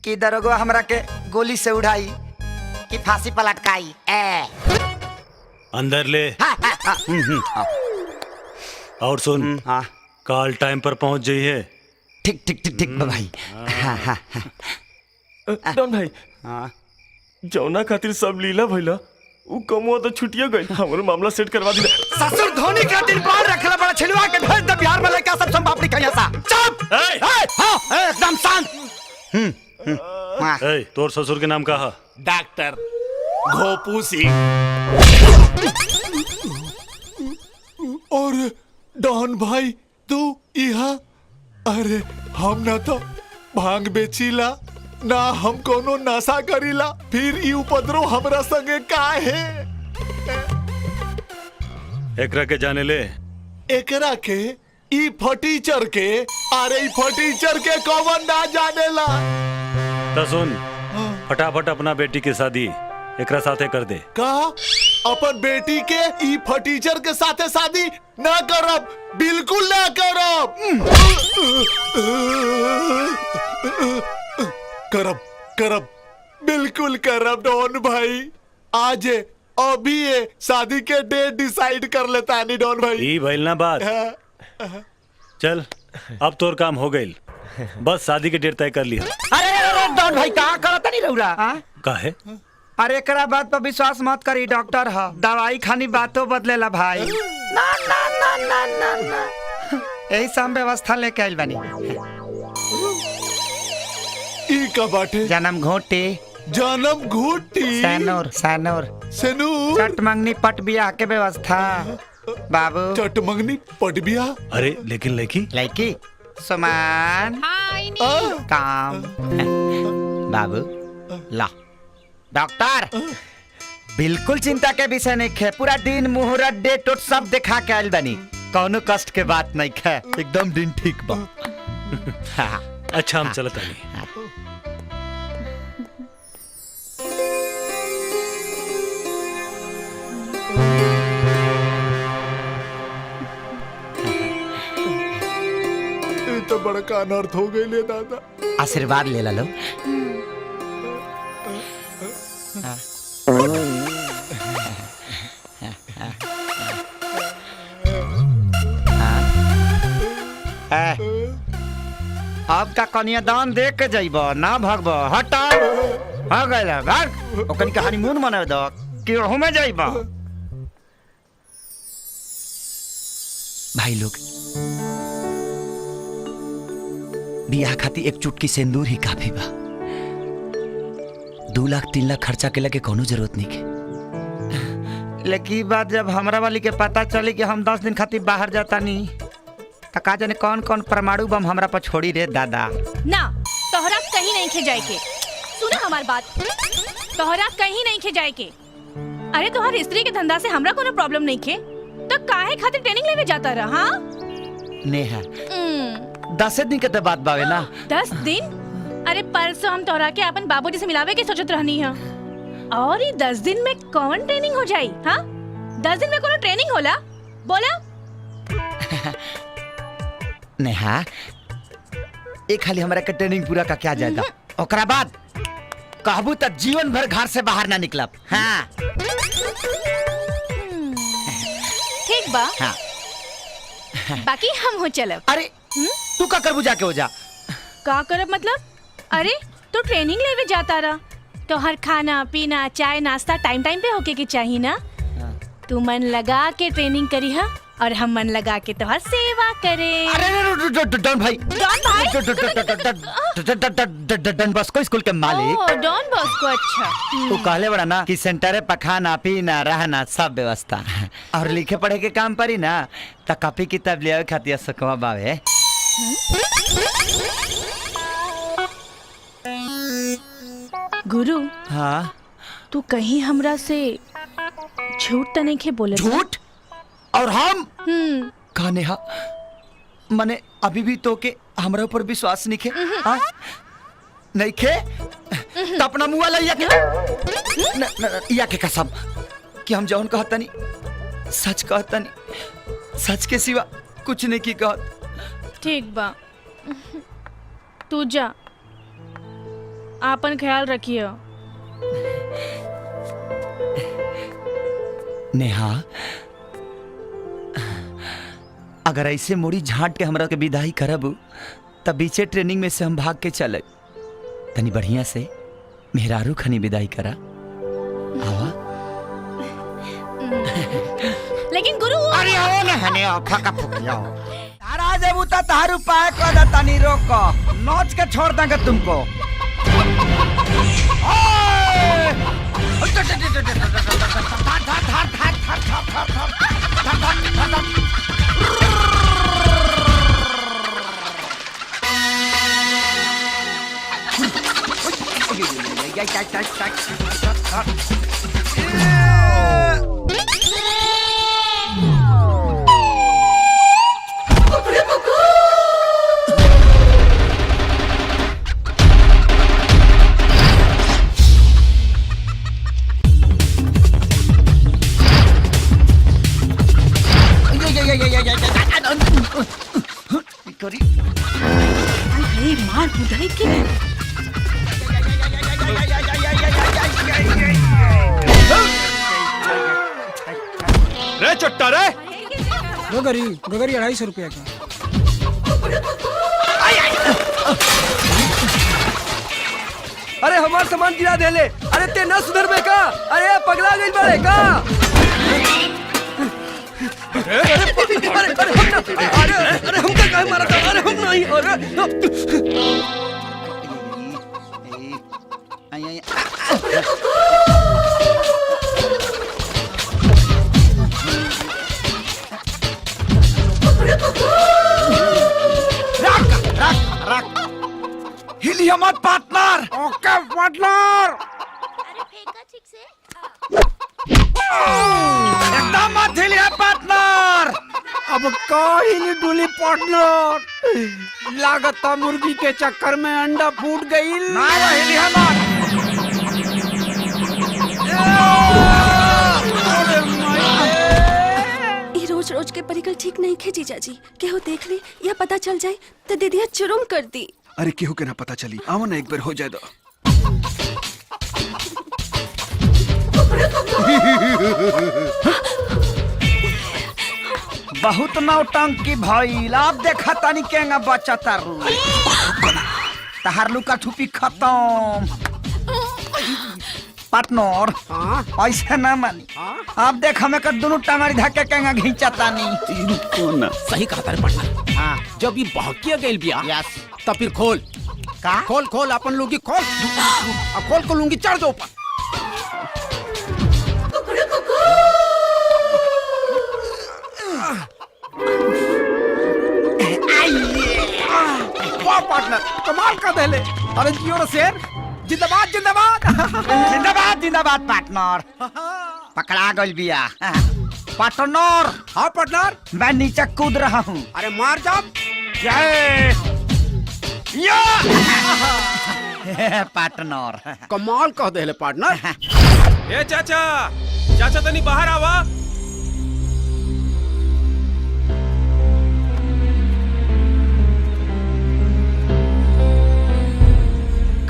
कि दरोगा हमरा के गोली से उड़ाई कि फांसी पर लटकाई। अंदर ले। और सुन, कल टाइम पर पहुंच जाइए। ठीक ठीक ठीक ठीक भाई। डॉन भाई, जौना खातिर सब लीला भइला उ कमवा तो छुटिया गई, हमरो मामला सेट करवा दी। ससुर धोनी का दिन बाहर रखला बड़ा छिलवा के भेज दे बिहार में, लेके सब संपापड़ी कहिया सा। चुप! हां एकदम शांत। ए, तोर ससुर के नाम कहा? डॉक्टर घोपू सिंह। और डॉन भाई तू यहाँ? अरे हम ना तो भांग बेचीला ना हम कोनो नशा करीला, फिर ई उपद्रव हमरा संगे का है? एकरा के जाने ले? एकरा के? ई फटीचर के? अरे ई फटीचर के कौन ना जानेला? तो सुन, फटाफट अपना बेटी की शादी एकरा साथे कर दे। का अपन बेटी के ई फटीचर के साथे शादी ना करब, बिल्कुल ना करब। करब बिल्कुल करब डॉन भाई। आज अभी ये शादी के डेट डिसाइड कर लेता नहीं डॉन भाई। ई भइल ना बात। चल अब तोर काम हो गइल, बस शादी के डेट तय कर लिया। अरे डॉन भाई का करता नहीं रहुरा? काहे? अरे एकरा बात पर विश्वास मत करी, डॉक्टर है, दवाई खानी बातों बदलेला भाई। ना ना ना ना ना ना, यही सब व्यवस्था लेके आइल बानी। ई का बाटे? जन्म घोटी। जन्म घोटी? सैनूर सैनूर सैनूर। चट मंगनी पट बियाह के व्यवस्था बाबू। चट मंगनी पट बियाह? अरे लेकिन लड़की सुमान काम बाबू ला। डॉक्टर बिल्कुल चिंता के विषय नहीं है, पूरा दिन मुहूर्त डेट उट सब दिखा के आइल बनी, कौनो कष्ट के बात नहीं है, एकदम दिन ठीक बा। अच्छा हम चलता नहीं। बड़का अनर्थ हो गई ले दादा। आशीर्वाद ले लो। आपका कन्यादान देख के जाइब ना भगब। हटा हो गए भाग ओकनी के हनीमून मनावे दो कि में जाइब। भाई लोग बियाह खातिर एक चुटकी सिंदूर ही काफी बा। 2 लाख 3 लाख खर्चा के लगे कोनो जरूरत नहीं के। लेकिन बात जब हमरा वाली के पता चली कि हम 10 दिन खातिर बाहर जाता नहीं तो का जाने कौन कौन परमाणु बम हमरा पर छोड़ी रे दादा। ना तोहरा कहीं नहीं खे जाए के। सुना हमार बात, तोहरा कहीं नहीं खे जाए के। अरे तोहर स्त्री के धंधा से हमरा कोनो प्रॉब्लम नहीं खे तो काहे खातिर ट्रेनिंग लेवे जाता रहा? हाँ नेहा 10 दिन के तो बात बावे ना। 10 दिन? अरे परसों हम तोहरा के अपन बाबूजी से मिलावे के सोचत रहनी है और ये 10 दिन में कौन ट्रेनिंग हो जाई? हाँ 10 दिन में कोनो ट्रेनिंग होला? बोला। नेहा एक खाली हमरा के ट्रेनिंग पूरा का क्या जाएगा ओकरा बाद कहबू तो जीवन भर घर से बाहर ना निकलब। हाँ ठीक बा। हाँ। बाकी हम हो चलब। अरे तू का करबू जाके हो जा। का करब मतलब? अरे तो ट्रेनिंग लेवे जाता रहा तो हर खाना पीना चाय नाश्ता टाइम टाइम पे होके के चाहिए ना। तू मन लगा के ट्रेनिंग करी हा और हम मन लगा के तोहर सेवा करे। अरे डॉन भाई, डॉन बॉस्को स्कूल के मालिक। ओह डॉन बॉस्को, अच्छा। तू कहले बड़ा ना कि सेंटर पे खाना पीना रहना सब व्यवस्था और लिखे पढ़े के काम परी ना तो कॉपी किताब ले खातिर सकवा बावे। गुरु हाँ तू कहीं हमरा से झूठ तो नहीं खे बोले? झूठ? और हम कहने हा मने अभी भी तो के हमरा ऊपर विश्वास नहीं खे? नहीं खे तो अपना मुआ लइया के या के कसम कि हम जौन कहता नहीं सच कहता नहीं, सच के सिवा कुछ नहीं की कहत। ठीक बा तू जा आपन ख्याल रखियो। नेहा अगर ऐसे मोड़ी झांट के हमरा के विदाई करब तब बीचे ट्रेनिंग में से हम भाग के चले तनी बढ़िया से मेहरारू खनी विदाई करा। आवा। लेकिन गुरु अरे आओ ना हने आफा का फुकिया तारा देबू त तारू पाए को द तनी रोको नोच के छोड़ देंगे तुमको। मार बुधाई के रे चट्टा रे गोगरी 250 रुपया का। अरे हमार सामान गिरा देले। अरे ते न सुधरबे का? अरे पगला गइल बाड़े का? अरे हम क्या मारा था? अरे हम नहीं। हिलिया मत पार्टनर। ओके पार्टनर। एकदम मत हिलिया पार्टनर। अब काहिली डुली पार्टनर। लागता मुर्गी के चक्कर में अंडा फूट गई। ना हिलिया मत। रोज रोज के परिकल ठीक नहीं खे जीजा जी। केहू देख ली या पता चल जाए तो दीदिया चुरुम कर दी। अरे केहू के ना पता चली, आओ ना एक बार हो जाए दो। बहुत नौटंकी भइल। आप देखा तानी केंगा बच्चा तारू। तहार लुका छुपी खत्म। पार्टनर ऐसा ना मानी। आप देख हमें कर दोनों टांगड़ी धक्के केंगा घिंचा तानी। सही कहा तारे पार्टनर। हाँ जब ये बहकिया गइल बिया तब फिर खोल का खोल खोल अपन लुंगी खोल। अब खोल को लुंगी चढ़ दो ऊपर। वाह पार्टनर कमाल का दहले। अरे जियो रे शेर, जिंदाबाद जिंदाबाद। जिंदाबाद जिंदाबाद पार्टनर। पकड़ा गइल बिया पार्टनर। हाँ पार्टनर मैं नीचे कूद रहा हूँ। अरे मार जा। पार्टनर कमाल कह दे पार्टनर। ए चाचा, चाचा तनी बाहर आवा।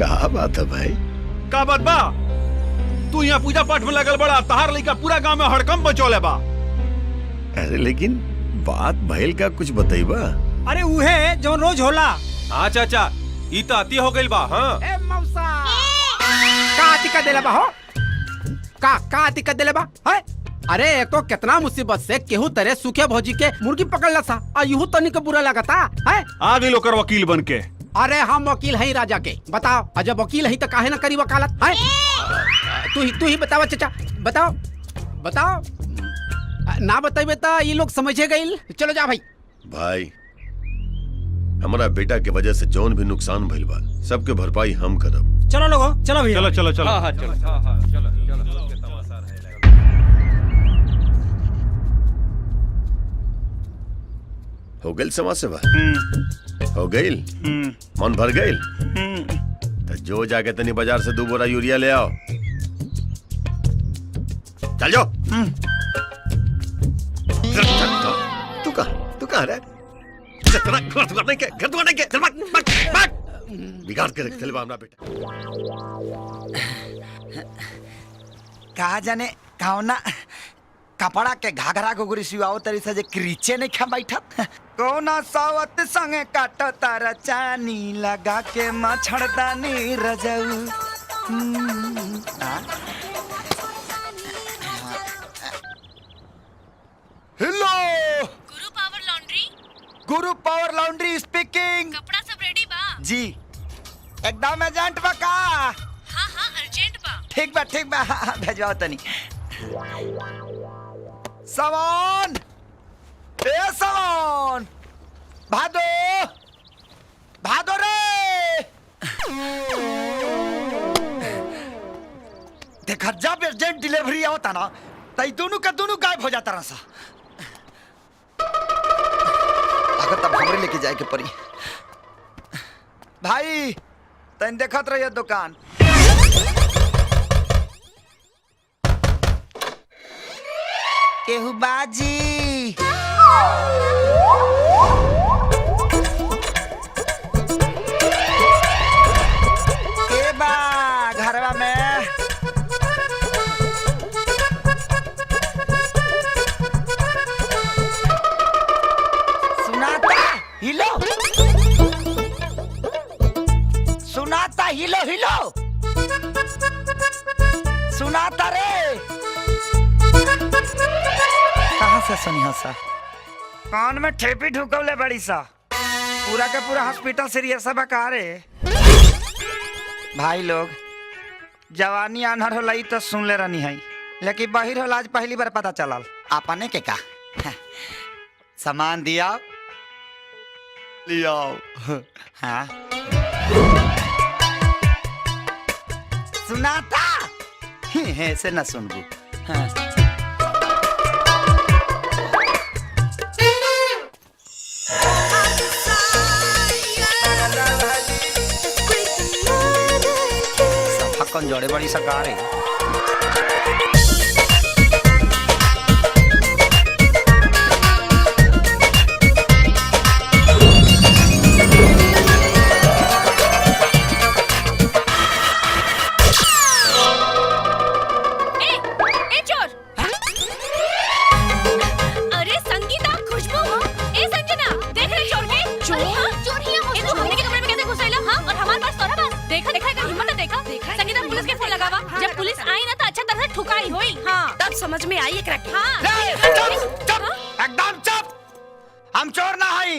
कहा बात है भाई? का बात बा? तू यहाँ पूजा पाठ में लगल बड़ा, तहार लइका पूरा गांव में हड़कंप मचौले बा। अरे लेकिन बात भइल का कुछ बताइबा? अरे उहे जो रोज होला। हाँ चाचा, ई तो अति हो गइल बा। हाँ ए मौसा का दिक्कत देले बा हो? का दिक्कत देले बा? है अरे एक तो कितना मुसीबत से केहू तरह सूखे भौजी के मुर्गी पकड़ ला सा आ यूं तनी के बुरा लगता है। आ गई लोकर वकील बन के। अरे हम वकील हैं राजा के। बताओ अजब वकील है तो काहे ना करी वकालत है? तू ही बताओ चाचा, बताओ बताओ। ना बताइबे तो ये लोग समझे गइल। चलो जा भाई। भाई हमारा बेटा के वजह से जौन भी नुकसान भइल बा सबके भरपाई हम करब। चलो लोगो चलो भैया। चलो चलो चलो। हाँ चलो चलो चलो। हो गइल समाज सेवा? हो गइल? मन भर गइल? तो जो जाके तनी बाजार से 2 बोरा यूरिया ले आओ। चल जाओ। तू कहाँ रहा? घर दुआने के चल भाग। बिगाड़ के रख बा हमरा बेटा। कहा जाने कौना कपड़ा के घाघरा घुघरी सिवाओ तरी से जे क्रीचे नहीं खा बैठत। कौना सावत संगे काटो तारा चानी लगा के मछड़दानी रजऊ। हेलो गुरु पावर लॉन्ड्री स्पीकिंग। कपड़ा सब रेडी बा? जी एकदम एजेंट बा का? हाँ अर्जेंट बा। ठीक बा हाँ, भेजवाओ तनी सामान। ए सामान भादो रे। देखा जब एजेंट डिलीवरी होता ना तो दोनों का दोनों गायब हो जाता रहा। अगर तब हमरे लेके जाए के पड़ी। भाई तन देखत रहिए दुकान। केहू बाजी के बा घरवा में? सुनाता हिलो सुनाता रे। कहाँ से सुनी हो सा? कान में ठेपी ढुकवले बड़ी सा। पूरा का पूरा हॉस्पिटल सीरियस है बका रे। भाई लोग जवानी अनहर होला ई तो सुन ले रहनी है, लेकिन बहिर होला आज पहली बार पता चलल। आपने के का सामान दिया लिया। हाँ सुनाता ऐसे न सुनबू। हाँ। कौन जोड़े बड़ी सरकार है। समझ में आई एकरा के। एकदम चुप। हम चोर ना हई,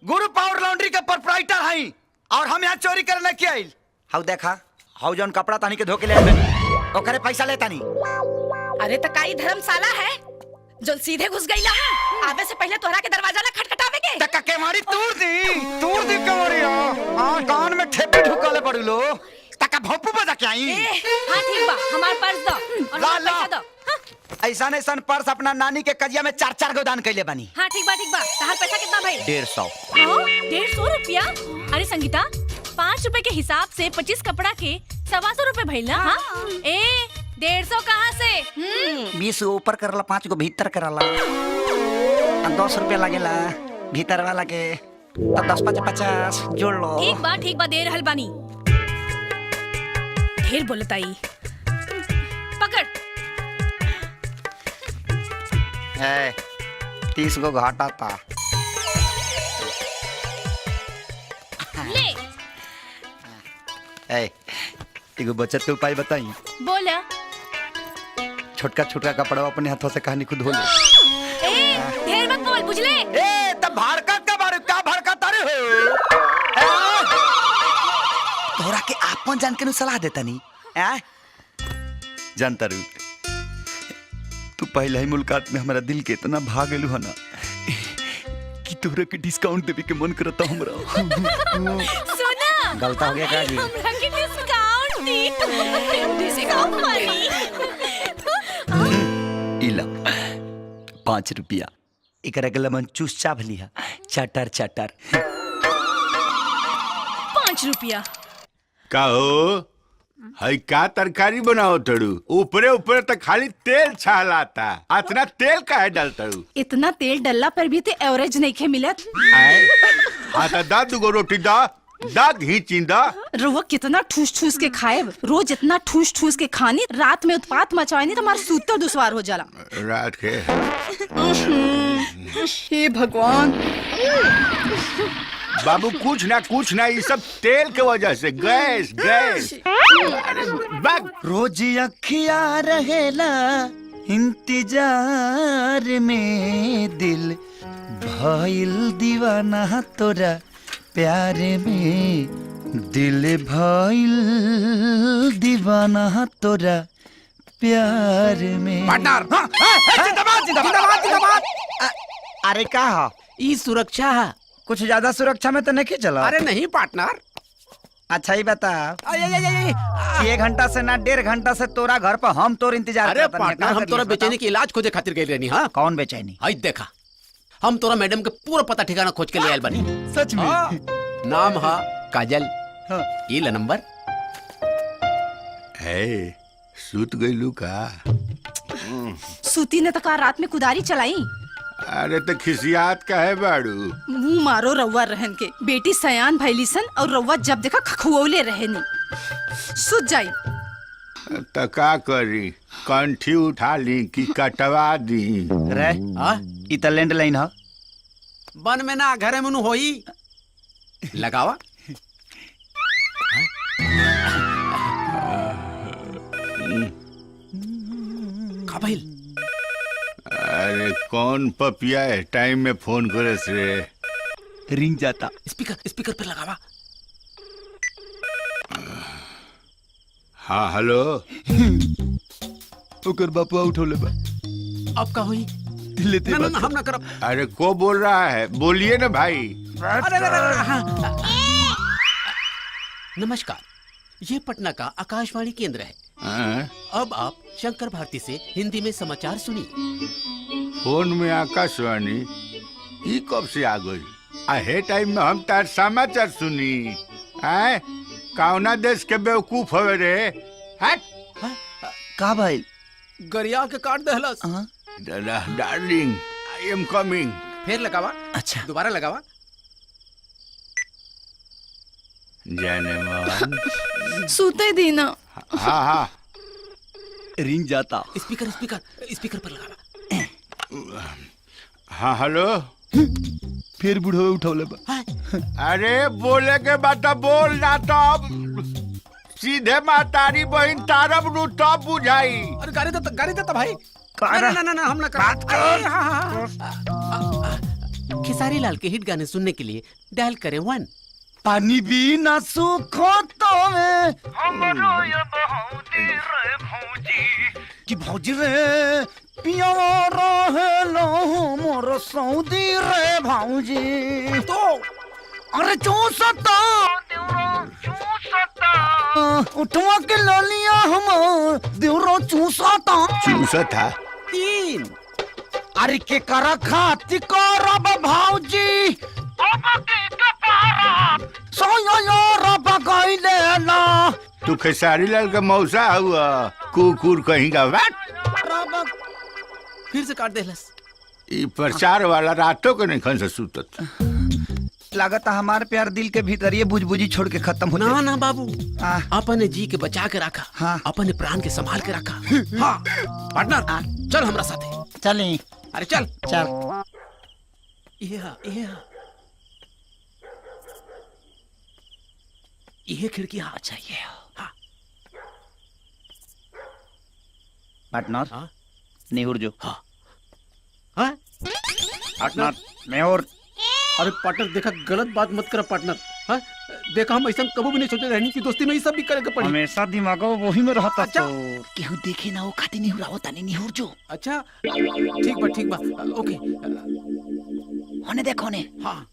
गुरु पावर लॉन्ड्री के प्रोप्राइटर हई और हम यहाँ चोरी करने के आइल। हाउ देखा, हाउ जौन कपड़ा तानी के धोके ले आइल ओकरे पैसा लेता नहीं। अरे तो काई धर्मशाला है जो सीधे घुस गई ला। आवे से पहले तोहरा के दरवाजा ना खटखटावे के। तक के मारी तूर दी कमरिया। हां कान में ठेपी ढुकाले पड़ू लो। तक भोपू बजा के आई। हां ठीक बा, हमार पर्स दो और हमार पैसा दो। ऐसा पर्स अपना नानी के कजिया में 4-4 गो दान कैले बानी। हाँ ठीक बा तहार पैसा कितना भाई? 150। 150 रुपया? अरे संगीता, 5 रुपए के हिसाब से 25 कपड़ा के 125 रुपए भइल ना। हाँ 150 कहाँ से? 20 ऊपर करला, 5 गो भीतर करला, 10 रुपया लगेला भीतर वाला के, तब 10-50 जोड़ लो। ठीक बा दे रहल बानी। ढेर बोलताई। पकड़। 30 गो घाटा था। ले। एगो बचत के उपाय बताई। बोला। छोटका कपड़ा अपने हाथों से कहानी खुद धो ले। ढेर मत बोल, बुझले? तब भड़कत का बारे का भड़कत अरे हो। तोरा के आपन जान के नु सलाह देता नी। जानता रू, तू पहले ही मुलाकात में हमारा दिल के इतना भाग गेलू है ना कि तोरा के डिस्काउंट देवे के मन करता हमरा। सुना, गलत हो गया का जी? हमरा के डिस्काउंट दी। डिस्काउंट मारी। इला 5 रुपया एकरा के लमन चूस चाभ लिया। चटर 5 रुपया का हो? हई का तरकारी बनाओ तड़ू? ऊपरे तक खाली तेल छालाता। इतना तेल काहे डालतड़ू? इतना तेल डलला पर भी ते एवरेज नहीं खे मिलत। हाँ तो दा दुगो रोटी दा घी चिंदा। रुआ कितना ठूस के खाए, रोज इतना ठूस के खानी, रात में उत्पात मचाएनी तो हमारा सूतर दुश्वार हो जाला। रात के हे भगवान। बाबू कुछ ना ये सब तेल के वजह से। गैस रोज अखिया रहेला इंतजार में, दिल भइल दीवाना तोरा प्यार में, दिल भइल दीवाना तोरा प्यार में। पार्टनर। जिंदाबाद। अरे का हा? ई सुरक्षा है। कुछ ज्यादा सुरक्षा में तो नहीं चला। अरे नहीं पार्टनर। अच्छा ही बता, 1 घंटा से ना 1.5 घंटा से तोरा घर पर हम तोर इंतजार। अरे पार्टनर, हम तोरा बेचैनी के इलाज खोजे खातिर गए रहनी। हाँ कौन बेचैनी? आई देखा, हम तोरा मैडम के पूरा पता ठिकाना खोज के ले आयल बनी। सच में? नाम है काजल। ये ला नंबर। सूत गईलू का? सूती ने तो रात में कुदारी चलाई। अरे तो खिसियात का है बाड़ू? मुंह मारो रउआ रहन के। बेटी सयान भैली सन और रउआ जब देखा खखुओले रहनी। सुत जाई। तो का करी, कंठी उठा ली कि कटवा दी? रे ई त लैंडलाइन है। बन में ना घरे में होई लगावा। का भइल? अरे कौन पपिया है टाइम में फोन करे रे? रिंग जाता। स्पीकर पे लगावा। हाँ हेलो। ओकर बापुआ उठोले बा। अब का हुई? लेते ना हम ना करब। अरे को बोल रहा है? बोलिए ना भाई। नमस्कार, ये पटना का आकाशवाणी केंद्र है। अब आप शंकर भारती से हिंदी में समाचार सुनिए। फोन में आकाशवाणी ई कब से आ गई? आहे टाइम में हम तार समाचार सुनी। कौना देश के बेवकूफ हवे रे? हट। का भाई? गरिया के काट दहलस। Darling I am coming. फिर लगावा। अच्छा दोबारा लगावा। जाने मन। सूते दीना। हाँ रिंग जाता। स्पीकर पर लगावा। हाँ हेलो। फिर बुढ़वे उठौले बा। अरे बोले के बात बोल ना तो सीधे मातारी बहन तारब रू तब बुझाई। अरे गाड़ी देता भाई। ना हम ना खेसारी लाल के हिट गाने सुनने के लिए डायल करें 1। पानी भी ना सूखो तो कि भौजी रे पिया रहेलो मोर सऊदी रे भौजी तो अरे चूसता उठवा के ललिया हम देवरो चूसता 3। अरे के करा खाती करब भौजी तू खेसारी लाल का मौसा हुआ कुकुर कहीं का वाट। फिर से काट देलस। ई प्रचार वाला रातों के नहीं खन से सुतत। लागता हमार प्यार दिल के भीतर ये बुझबुझी छोड़ के खत्म हो ना ना बाबू अपने जी के बचा के रखा। हाँ। अपने प्राण के संभाल के रखा। हाँ पार्टनर चल हमरा साथे चली। अरे चल चल ये खिड़की हाँ चाहिए। हाँ पार्टनर निहुर जो। हाँ पार्टनर निहुर। अरे पार्टनर देखा गलत बात मत कर पार्टनर। हाँ देखा हम ऐसा कभी भी नहीं सोचे रहनी की दोस्ती में ये सब भी करेगा पड़ी। हमेशा दिमाग वही में रहता। अच्छा केहू देखे ना वो खाती निहुर आवता नहीं निहुर जो। अच्छा ठीक बा ओके होने देखो ने। हाँ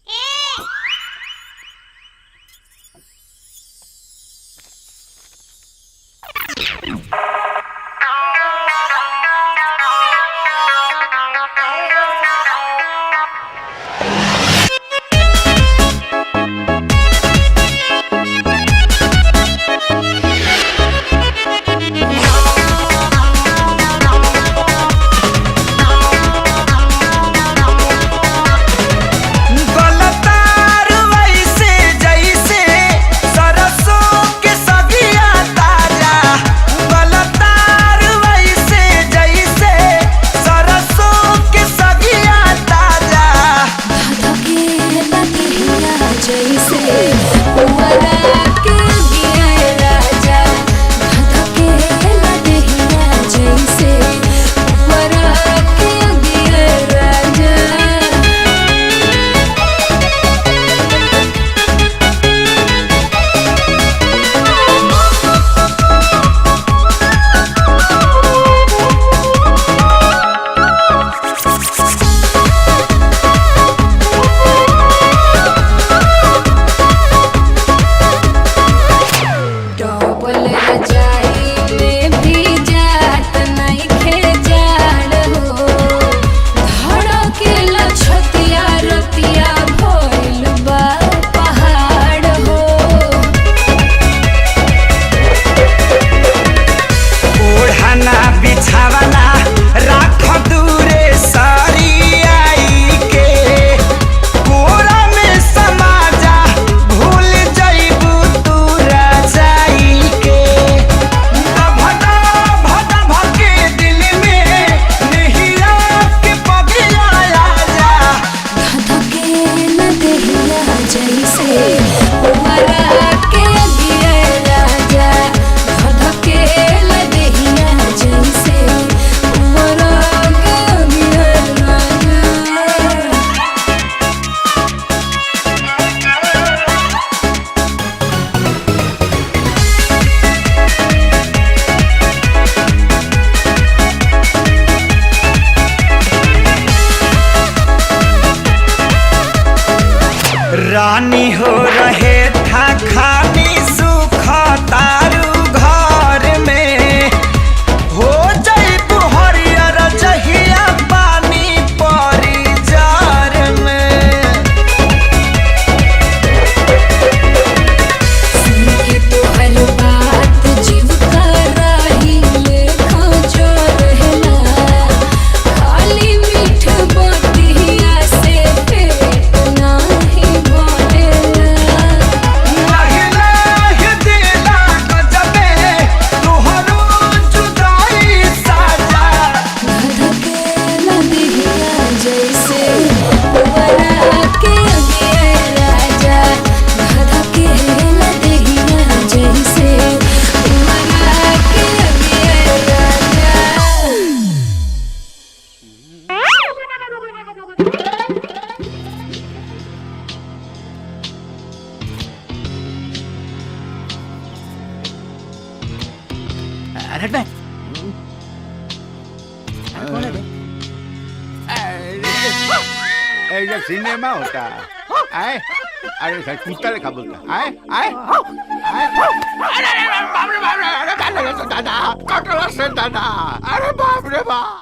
रानी हो रहे था खानी सुख तारू घर में हो जाई हरियर जहिया पानी परी जार में सुन तो हर बात जीव का राही लेखा जो रहला खाली मीठ बतिया से पेट नाही भरेला अरे बे कौन है बे? ये सिनेमा होता आए अरे सर कुत्ता लेखा बोलता आए आए अरे बाप रे बाप रे अरे दादा दादा कटोरा से दादा अरे बाप रे